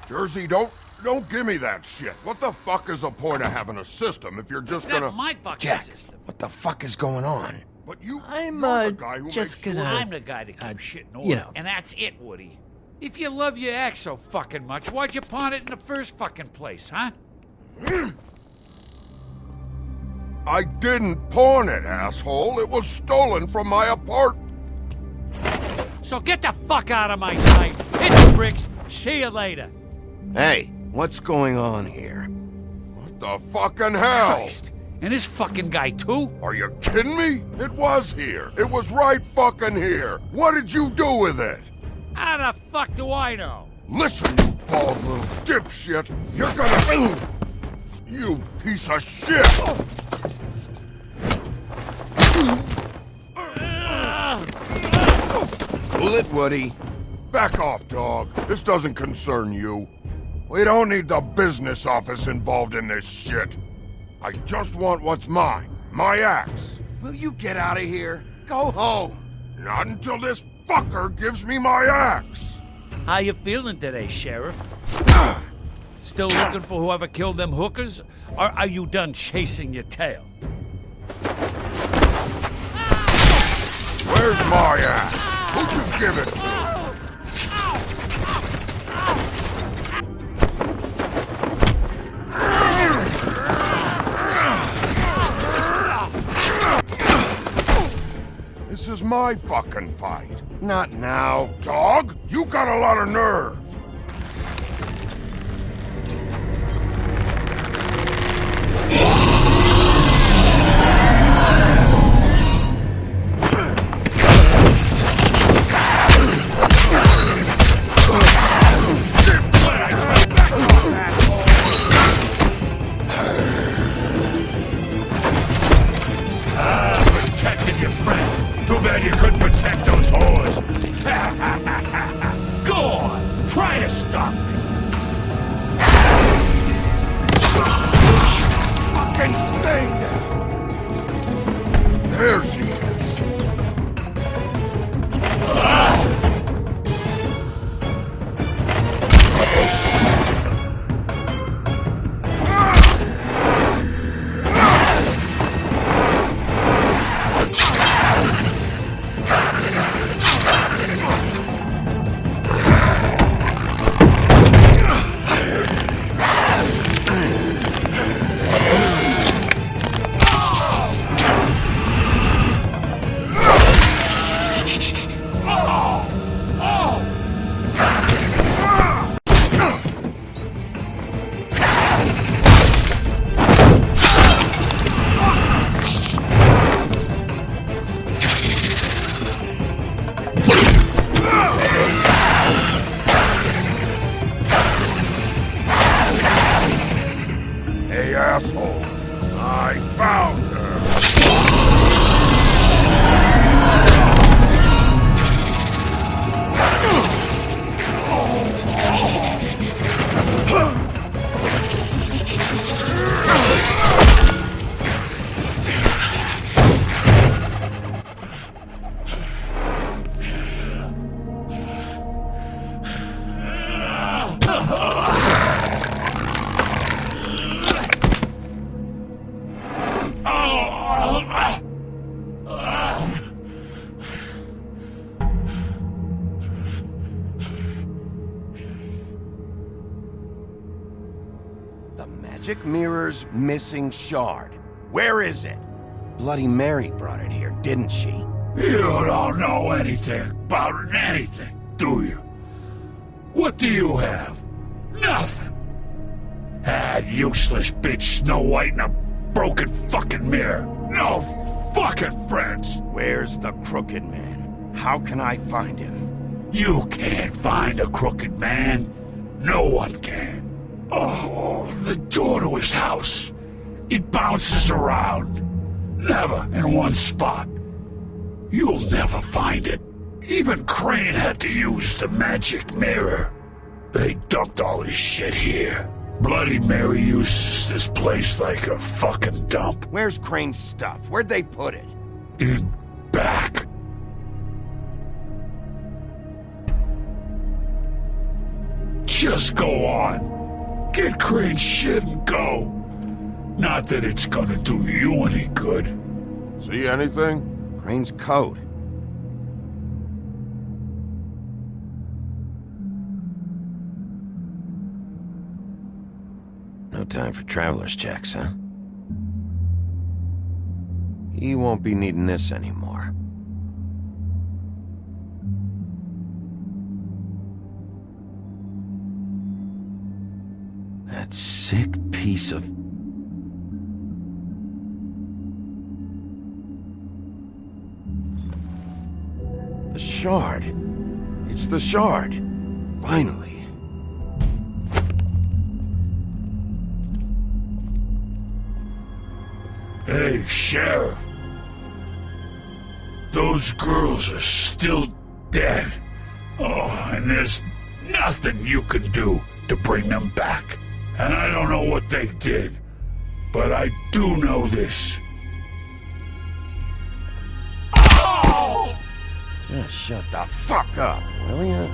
Jersey, don't give me that shit. What the fuck is the point of having a system if you're just gonna... That's my fucking Jack, system. what the fuck is going on? But you're I'm the guy who just makes gonna... sure... I'm the guy to keep shit in order, you know. and that's it, Woody. If you love your ex so fucking much, why'd you pawn it in the first fucking place, huh? I didn't pawn it, asshole. It was stolen from my apartment. So get the fuck out of my sight. Hit the bricks. See you later. Hey, what's going on here? What the fucking hell? Christ. And this fucking guy, too? Are you kidding me? It was here. It was right fucking here. What did you do with it? How the fuck do I know? Listen, you bald little dipshit. You're gonna... You piece of shit! Cool it, Woody. Back off, dog. This doesn't concern you. We don't need the business office involved in this shit. I just want what's mine. My axe. Will you get out of here? Go home. Not until this fucker gives me my axe. How you feeling today, Sheriff? Still looking for whoever killed them hookers? Or are you done chasing your tail? Where's my axe? Who'd you give it to? This is my fucking fight. Not now. Dog, you got a lot of nerve. Protected your friend. Too bad you couldn't protect those whores. Go on, try to stop me. Fucking stay down. There she is. Hey, assholes. I found her. The magic mirror's missing shard. Where is it? Bloody Mary brought it here, didn't she? You don't know anything about anything, do you? What do you have? Nothing. Ah, useless bitch Snow White and a broken fucking mirror. No fucking friends. Where's the Crooked Man? How can I find him? You can't find a crooked man. No one can. Oh, the door to his house. It bounces around. Never in one spot. You'll never find it. Even Crane had to use the magic mirror. They dumped all his shit here. Bloody Mary uses this place like a fucking dump. Where's Crane's stuff? Where'd they put it? In back. Just go on. Get Crane's shit and go. Not that it's gonna do you any good. See anything? Crane's coat. No time for traveler's checks, huh? He won't be needing this anymore. That sick piece of... The shard. It's the shard. Finally. Hey, Sheriff. Those girls are still dead. Oh, and there's nothing you can do to bring them back. And I don't know what they did, but I do know this. Oh! Just shut the fuck up, will ya?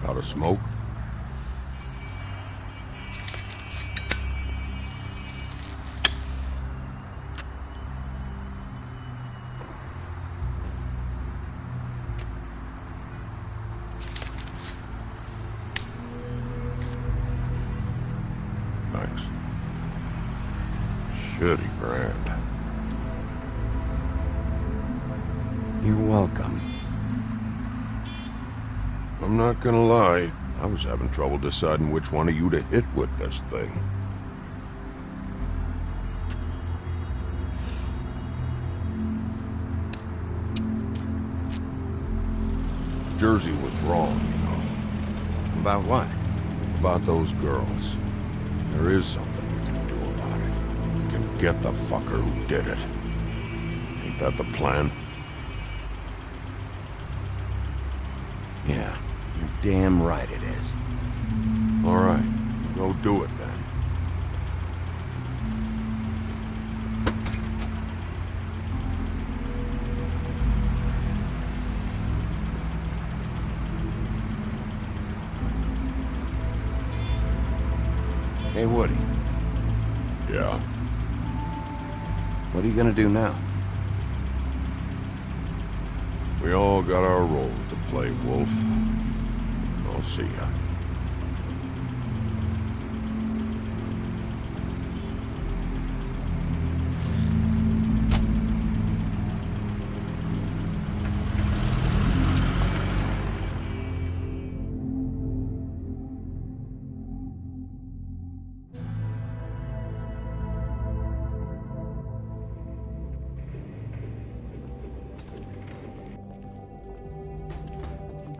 Out of smoke? Thanks. Shitty brand. You're welcome. I'm not gonna lie, I was having trouble deciding which one of you to hit with this thing. Jersey was wrong, you know. About what? About those girls. There is something you can do about it. You can get the fucker who did it. Ain't that the plan? Yeah, you're damn right it is. All right, go do it then. Hey, Woody. Yeah? What are you gonna do now? We all got our roles to play, Wolf. I'll see ya.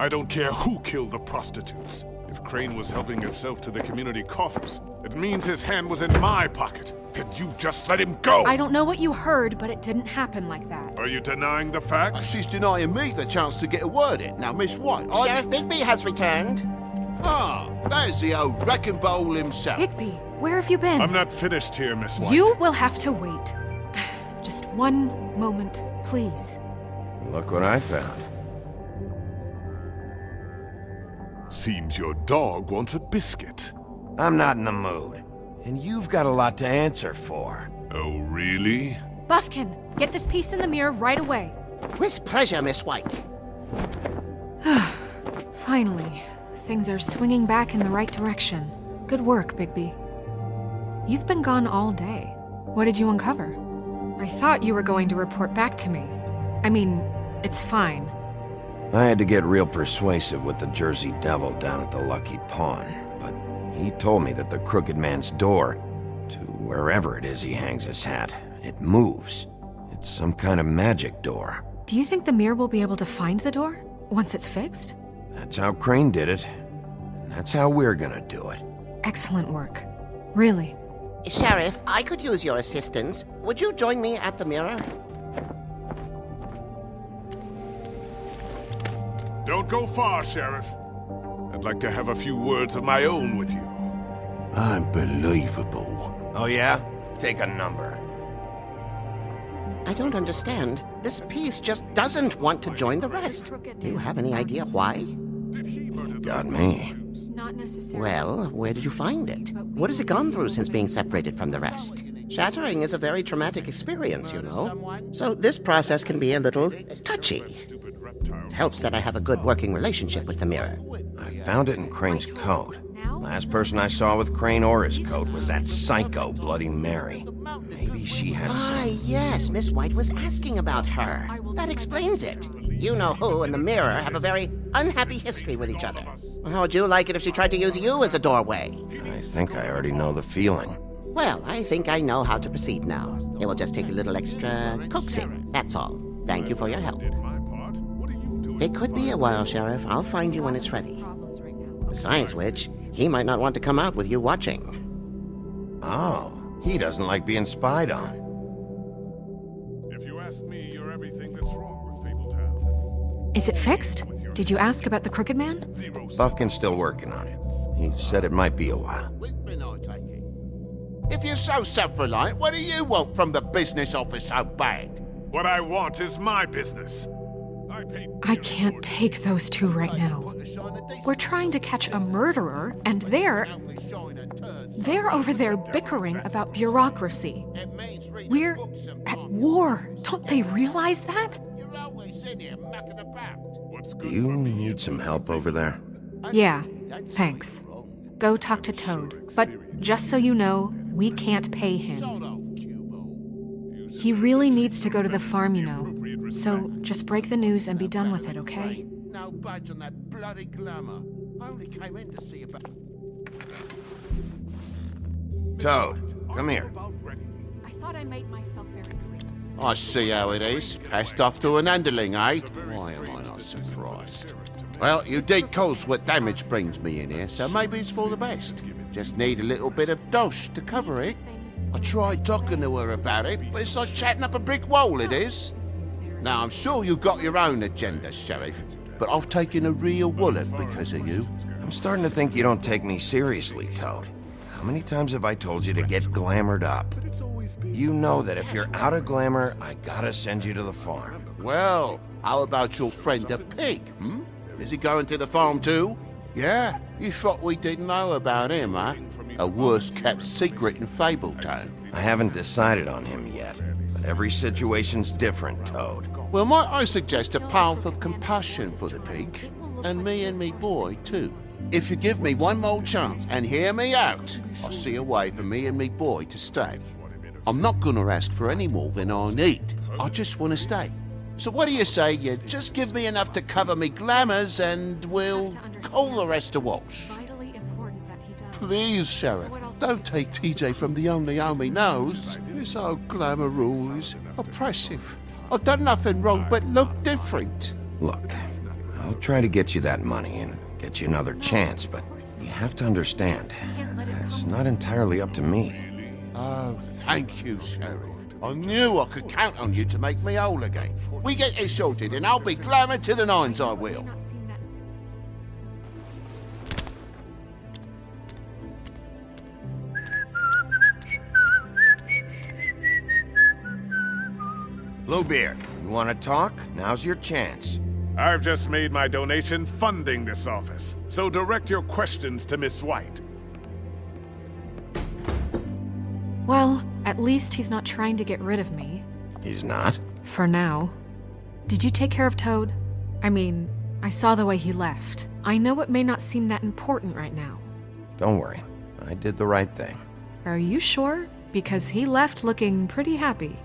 I don't care who killed the prostitutes. If Crane was helping himself to the community coffers, it means his hand was in my pocket, and you just let him go! I don't know what you heard, but it didn't happen like that. Are you denying the facts? She's denying me the chance to get a word in. Now, Miss White, Sheriff Bigby has returned. Ah, there's the old wrecking bowl himself. Bigby, where have you been? I'm not finished here, Miss White. You will have to wait. Just one moment, please. Look what I found. Seems your dog wants a biscuit. I'm not in the mood. And you've got a lot to answer for. Oh, really? Buffkin, get this piece in the mirror right away. With pleasure, Miss White. Finally, things are swinging back in the right direction. Good work, Bigby. You've been gone all day. What did you uncover? I thought you were going to report back to me. I mean, it's fine. I had to get real persuasive with the Jersey Devil down at the Lucky Pawn, but he told me that the Crooked Man's door, to wherever it is he hangs his hat, it moves. It's some kind of magic door. Do you think the mirror will be able to find the door once it's fixed? That's how Crane did it, and that's how we're gonna do it. Excellent work. Really. Sheriff, I could use your assistance. Would you join me at the mirror? Don't go far, Sheriff. I'd like to have a few words of my own with you. Unbelievable. Oh yeah? Take a number. I don't understand. This piece just doesn't want to join the rest. Do you have any idea why? You got me. Not necessarily. Well, where did you find it? What has it gone through since being separated from the rest? Shattering is a very traumatic experience, you know. So this process can be a little touchy. It helps that I have a good working relationship with the mirror. I found it in Crane's coat. Last person I saw with Crane or his coat was that psycho Bloody Mary. Maybe she had some... yes, Miss White was asking about her. That explains it. You know who and the mirror have a very unhappy history with each other. How would you like it if she tried to use you as a doorway? I think I already know the feeling. Well, I think I know how to proceed now. It will just take a little extra coaxing, that's all. Thank you for your help. It could be a while, Sheriff. I'll find you when it's ready. Besides which, he might not want to come out with you watching. Oh, he doesn't like being spied on. If you ask me, you're everything that's wrong with Fabletown. Is it fixed? Did you ask about the Crooked Man? Buffkin's still working on it. He said it might be a while. If you're so self-reliant, what do you want from the business office so bad? What I want is my business. I can't take those two right now. We're trying to catch a murderer, and they're over there bickering about bureaucracy. We're at war. Don't they realize that? Do you need some help over there? Yeah, thanks. Go talk to Toad. But just so you know, we can't pay him. He really needs to go to the farm, you know. So just break the news and be done with it, okay? No budge on that bloody glamour. I only came in to see about... Toad, come here. I thought I made myself very clear. I see how it is. Passed off to an underling, eh? Why am I not surprised? Well, you did cause what damage brings me in here, so maybe it's for the best. Just need a little bit of dosh to cover it. I tried talking to her about it, but it's like chatting up a brick wall, it is. Now, I'm sure you've got your own agenda, Sheriff, but I've taken a real wallop because of you. I'm starting to think you don't take me seriously, Toad. How many times have I told you to get glamored up? You know that if you're out of glamour, I gotta send you to the farm. Well, how about your friend the pig, hmm? Is he going to the farm too? Yeah? You thought we didn't know about him, huh? A worst-kept secret in Fabletown. I haven't decided on him yet, but every situation's different, Toad. Well, might I suggest a path of compassion for the pig? And me boy, too. If you give me one more chance and hear me out, I'll see a way for me and me boy to stay. I'm not gonna ask for any more than I need. I just want to stay. So what do you say you just give me enough to cover me glamours and we'll call the rest a wash? Please, Sheriff, don't take TJ from the only home he knows. This old glamour rule is oppressive. I've done nothing wrong but look different. Look, I'll try to get you that money and get you another chance, but you have to understand, it's not entirely up to me. Oh, thank you, Sheriff. I knew I could count on you to make me whole again. We get this sorted and I'll be glamour to the nines, I will. Bluebeard, you want to talk? Now's your chance. I've just made my donation funding this office, so direct your questions to Miss White. Well, at least he's not trying to get rid of me. He's not? For now. Did you take care of Toad? I mean, I saw the way he left. I know it may not seem that important right now. Don't worry. I did the right thing. Are you sure? Because he left looking pretty happy.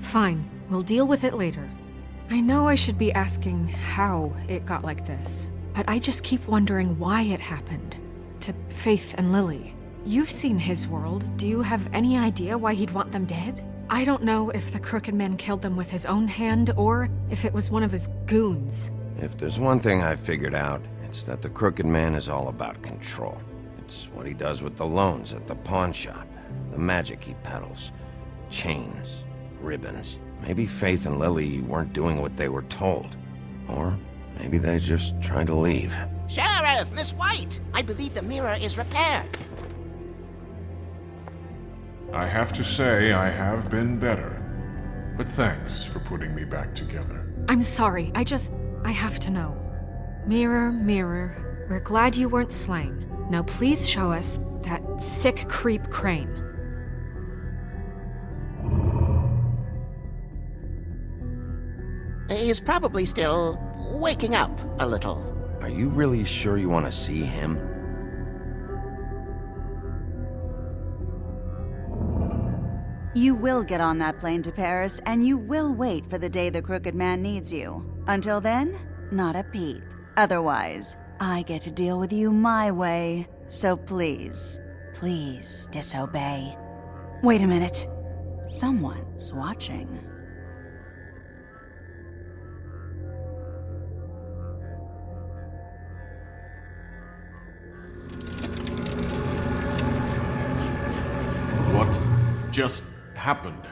Fine, we'll deal with it later. I know I should be asking how it got like this, but I just keep wondering why it happened. To Faith and Lily. You've seen his world. Do you have any idea why he'd want them dead? I don't know if the Crooked Man killed them with his own hand or if it was one of his goons. If there's one thing I figured out, it's that the Crooked Man is all about control. It's what he does with the loans at the pawn shop, the magic he peddles, chains, ribbons. Maybe Faith and Lily weren't doing what they were told. Or maybe they just tried to leave. Sheriff, Miss White! I believe the mirror is repaired. I have to say I have been better. But thanks for putting me back together. I'm sorry, I have to know. Mirror, mirror, we're glad you weren't slain. Now please show us that sick creep Crane. He's probably still waking up a little. Are you really sure you want to see him? You will get on that plane to Paris, and you will wait for the day the Crooked Man needs you. Until then, not a peep. Otherwise, I get to deal with you my way. So please, please disobey. Wait a minute. Someone's watching. What just happened?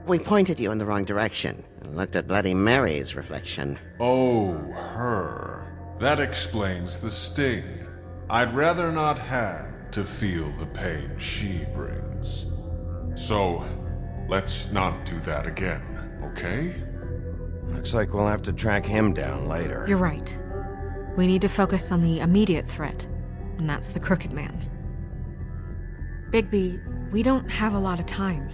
We pointed you in the wrong direction and looked at Bloody Mary's reflection. Oh, her. That explains the sting. I'd rather not have to feel the pain she brings. So, let's not do that again, okay? Looks like we'll have to track him down later. You're right. We need to focus on the immediate threat, and that's the Crooked Man. Bigby, we don't have a lot of time.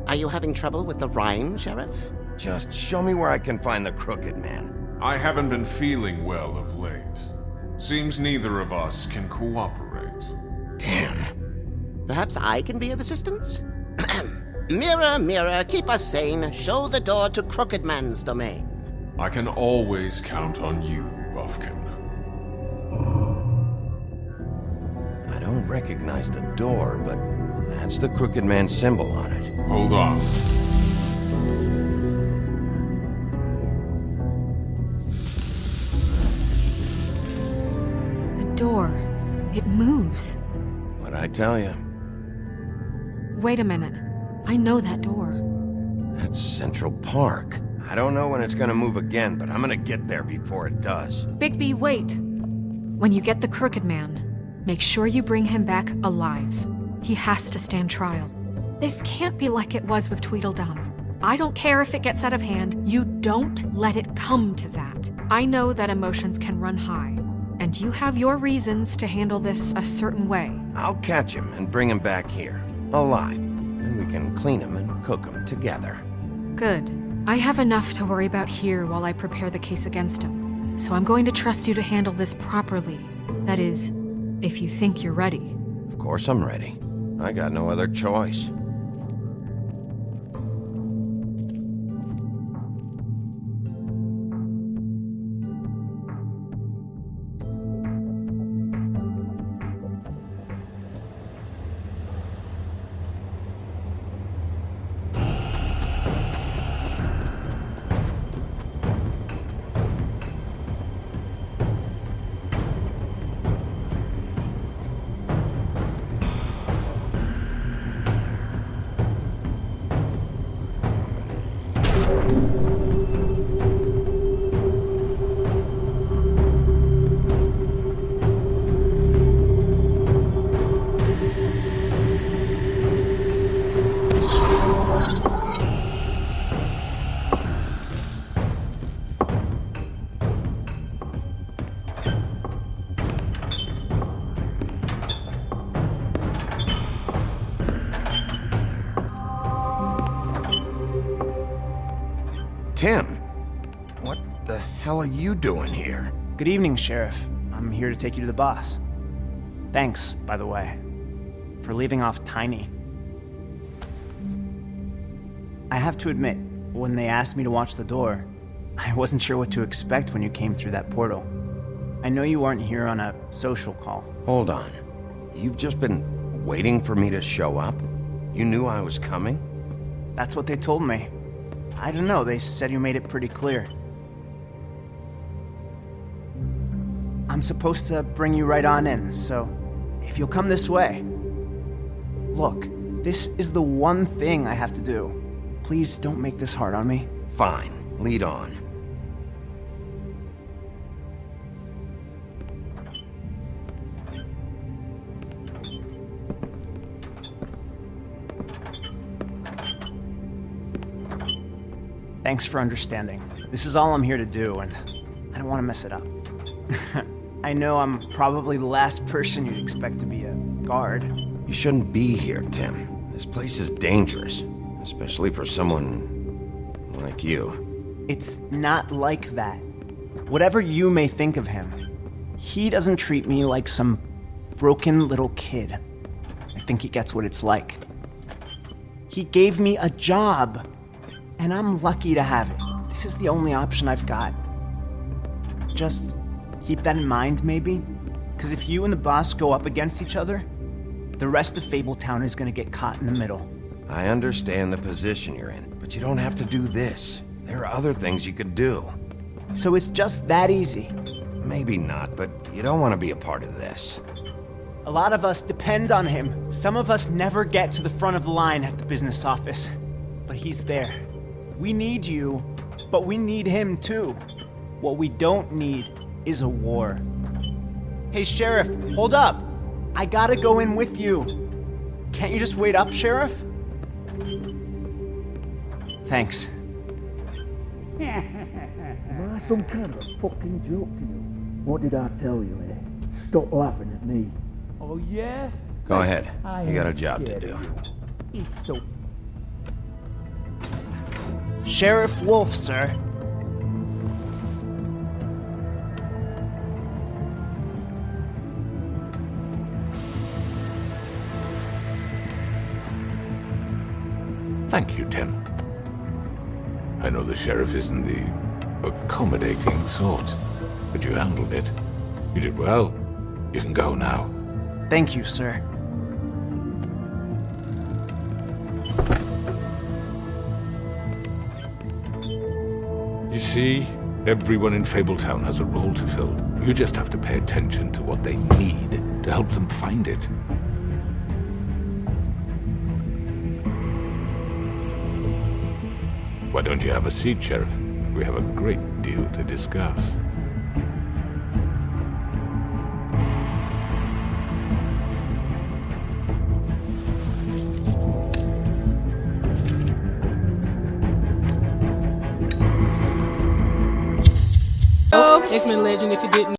Are you having trouble with the rhyme, Sheriff? Just show me where I can find the Crooked Man. I haven't been feeling well of late. Seems neither of us can cooperate. Damn. Perhaps I can be of assistance? Mirror, mirror, keep us sane. Show the door to Crooked Man's domain. I can always count on you, Buffkin. I don't recognize the door, but that's the Crooked Man symbol on it. Hold on. The door. It moves. What'd I tell you? Wait a minute. I know that door. That's Central Park. I don't know when it's gonna move again, but I'm gonna get there before it does. Bigby, wait! When you get the Crooked Man, make sure you bring him back alive. He has to stand trial. This can't be like it was with Tweedledum. I don't care if it gets out of hand. You don't let it come to that. I know that emotions can run high, and you have your reasons to handle this a certain way. I'll catch him and bring him back here, alive. Then we can clean him and cook him together. Good. I have enough to worry about here while I prepare the case against him. So I'm going to trust you to handle this properly. That is, if you think you're ready. Of course I'm ready. I got no other choice. Tim, what the hell hell are you doing here? Good evening, Sheriff. I'm here to take you to the boss. Thanks, by the way, for leaving off Tiny. I have to admit, when they asked me to watch the door, I wasn't sure what to expect when you came through that portal. I know you aren't here on a social call. Hold on. You've just been waiting for me to show up? You knew I was coming? That's what they told me. I don't know, they said you made it pretty clear. I'm supposed to bring you right on in, so if you'll come this way. Look, this is the one thing I have to do. Please don't make this hard on me. Fine, lead on. Thanks for understanding. This is all I'm here to do, and I don't want to mess it up. I know I'm probably the last person you'd expect to be a guard. You shouldn't be here, Tim. This place is dangerous, especially for someone like you. It's not like that. Whatever you may think of him, he doesn't treat me like some broken little kid. I think he gets what it's like. He gave me a job, and I'm lucky to have it. This is the only option I've got. Just keep that in mind, maybe? Because if you and the boss go up against each other, the rest of Fabletown is gonna get caught in the middle. I understand the position you're in, but you don't have to do this. There are other things you could do. So it's just that easy? Maybe not, but you don't want to be a part of this. A lot of us depend on him. Some of us never get to the front of the line at the business office. But he's there. We need you, but we need him too. What we don't need is a war. Hey, Sheriff, hold up. I gotta go in with you. Can't you just wait up, Sheriff? Thanks. Am I some kind of a fucking joke to you? What did I tell you, eh? Stop laughing at me. Oh, yeah? Go ahead. I You got a am job to scared do. of you. It's so... Sheriff Wolf, sir. Thank you, Tim. I know the sheriff isn't the accommodating sort, but you handled it. You did well. You can go now. Thank you, sir. You see, everyone in Fabletown has a role to fill. You just have to pay attention to what they need to help them find it. Why don't you have a seat, Sheriff? We have a great deal to discuss. X-Men legend if you didn't